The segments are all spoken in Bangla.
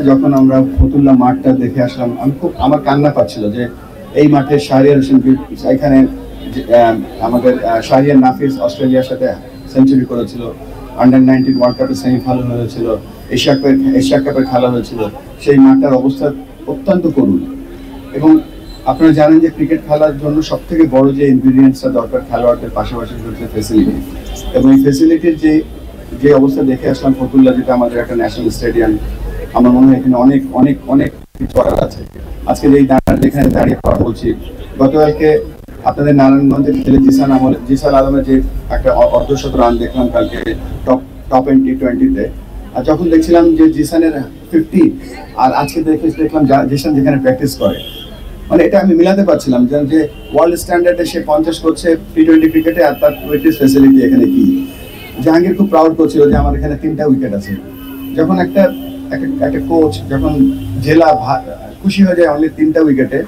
যখন আমরা ফতুল্লা মাঠটা দেখে আসলাম, আমি খুব আমার কান্না পাচ্ছিল যে এই মাঠে শাহরিয়ার হোসেন এখানে আমাদের শাহরিয়ার নাফিস অস্ট্রেলিয়ার সাথে সেঞ্চুরি করেছিল, আন্ডার-19 ওয়ার্ল্ড কাপের সেমিফাইনাল হয়েছিল, এশিয়া কাপের খেলা হয়েছিল। সেই মাঠটার অবস্থা অত্যন্ত করুণ। এবং আপনারা জানেন যে ক্রিকেট খেলার জন্য সব থেকে বড় যে ইনগ্রিডিয়েন্টসটা দরকার খেলোয়াড়দের পাশাপাশি হচ্ছে ফেসিলিটি। এবং এই ফেসিলিটির যে অবস্থা দেখে আসলাম ফতুল্লা, যেটা আমাদের একটা ন্যাশনাল স্টেডিয়াম, আমার মনে হয় এখানে অনেক অনেক অনেক কিছু করার আছে। আজকে যেখানে দাঁড়িয়ে কথা বলছি, গতকালকে আপনাদের নারায়ণগঞ্জের ছেলে জিসান আলমের যে একটা অর্ধশত রান দেখলাম কালকে টপ এন্ড টি20-তে, আর যখন দেখছিলাম যে জিসানের 50 আর আজকে দেখলাম জিসান যেখানে প্র্যাকটিস করে, মানে এটা আমি মিলাতে পারছিলাম যে ওয়ার্ল্ড স্ট্যান্ডার্ডে সে 50 করছে টি20 ক্রিকেটে, আর তার প্র্যাকটিস ফ্যাসিলিটি এখানে কি। জাহাঙ্গীর খুব প্রাউড করছিল যে আমার এখানে 3টা উইকেট আছে। যখন একটা কোচ যখন জেলা খুশি হয়ে যায় অনলি 3টা উইকেটে,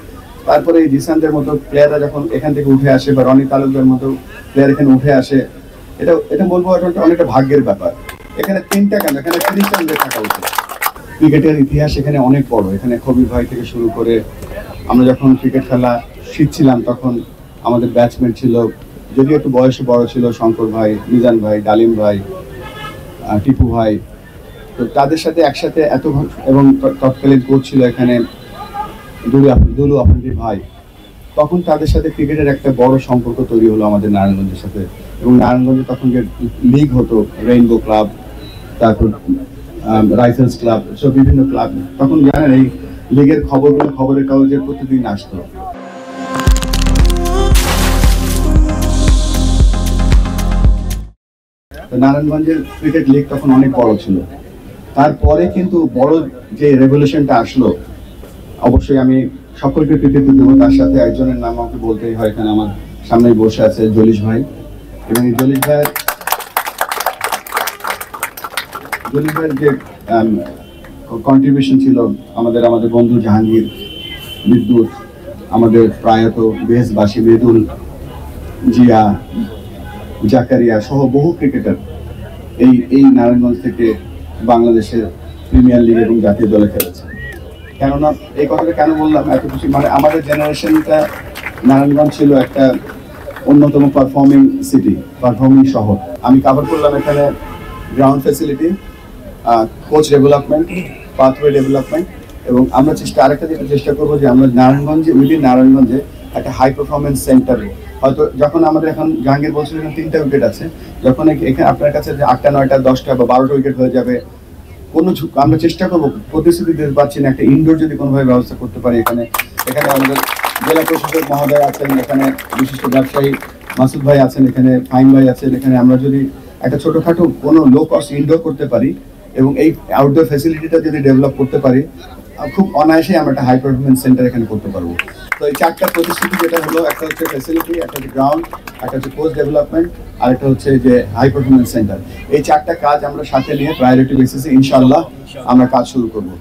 তারপরে এই জিসানদের মতো প্লেয়াররা যখন এখান থেকে উঠে আসে বা রনি তালুকদার মতো প্লেয়ার এখানে উঠে আসে, এটা বলবো অনেকটা ভাগ্যের ব্যাপার। এখানে 3টা কেন, এখানে 30টা উইকেট থাকা উচিত। ক্রিকেটের ইতিহাস এখানে অনেক বড়। এখানে কবির ভাই থেকে শুরু করে আমরা যখন ক্রিকেট খেলা শিখছিলাম তখন আমাদের ব্যাটসম্যান ছিল, যদিও একটু বয়সে বড় ছিল, শঙ্কর ভাই, মিজান ভাই, ডালিম ভাই, টিপু ভাই। তো তাদের সাথে একসাথে এবং তৎকালীন কোচ ছিল এখানে দুলু আফ্রিদি ভাই। তখন তাদের সাথে ক্রিকেটের একটা বড় সম্পর্ক তৈরি হলো আমাদের নারায়ণগঞ্জের সাথে। এবং নারায়ণগঞ্জে তখন যে লিগ হতো, রেইনবো ক্লাব, তারপর রাইফেলস ক্লাব, সব বিভিন্ন ক্লাব, তখন জানেন এই লিগের খবরগুলো খবরের কাগজে প্রতিদিন আসতো। নারায়ণগঞ্জের ক্রিকেট লিগ তখন অনেক বড় ছিল। তারপরে কিন্তু বড় যে রেভলিউশনটা আসলো, অবশ্যই আমি সকলকে কৃতিত্ব দেবো, তার সাথে একজনের নাম আমাকে বলতেই হয়। এখানে আমার সামনে বসে আছে জলিশ ভাই, এবং এই জলিশ ভাইয়ের যে কন্ট্রিবিউশন ছিল, আমাদের বন্ধু জাহাঙ্গীর, বিদ্যুৎ, আমাদের প্রয়াত দেশবাসী মৃদুল, জিয়া, জাকারিয়া সহ বহু ক্রিকেটার এই নারায়ণগঞ্জ থেকে বাংলাদেশের প্রিমিয়ার লিগ এবং জাতীয় দলে খেলেছে। কেননা এই কথাটা কেন বললাম, এত কিছু মানে আমাদের জেনারেশনটা নারায়ণগঞ্জ ছিল একটা অন্যতম পারফর্মিং সিটি, পারফর্মিং শহর। আমি কভার করলাম এখানে ground facility, coach development, pathway development, এবং আমরা আরেকটা যেটা চেষ্টা করবো যে আমরা নারায়ণগঞ্জে একটা হাই পারফরমেন্স সেন্টার, হয়তো যখন আমাদের এখন জাহাঙ্গীর বলছিল 3টা উইকেট আছে, যখন এখানে আপনার কাছে যে 8টা 9টা 10টা বা 12টা উইকেট হয়ে যাবে, আমরা চেষ্টা করবো, প্রতিশ্রুতি দিতে পারছি না, একটা ইনডোর যদি কোনোভাবে ব্যবস্থা করতে পারি। এখানে আমাদের জেলা প্রশাসক মহোদয় আছেন, এখানে বিশিষ্ট ব্যবসায়ী মাসুদ ভাই আছেন, এখানে ফাইন ভাই আছেন, এখানে আমরা যদি একটা ছোটখাটো কোনো লো কস্ট ইনডোর করতে পারি এবং এই আউটডোর ফ্যাসিলিটিটা যদি ডেভেলপ করতে পারি, খুব অনায়াসে আমরা একটা হাই পারফরমেন্স সেন্টার এখানে করতে পারবো। তো এই 4টা প্রতিশ্রুতি যেটা হলো, একটা হচ্ছে ফ্যাসিলিটি, একটা হচ্ছে গ্রাউন্ড, একটা হচ্ছে কোচ ডেভেলপমেন্ট, আর একটা হচ্ছে যে হাই পারফরমেন্স সেন্টার। এই 4টা কাজ আমরা সাথে নিয়ে প্রায়োরিটি বেসিসে ইনশাআল্লাহ আমরা কাজ শুরু করবো।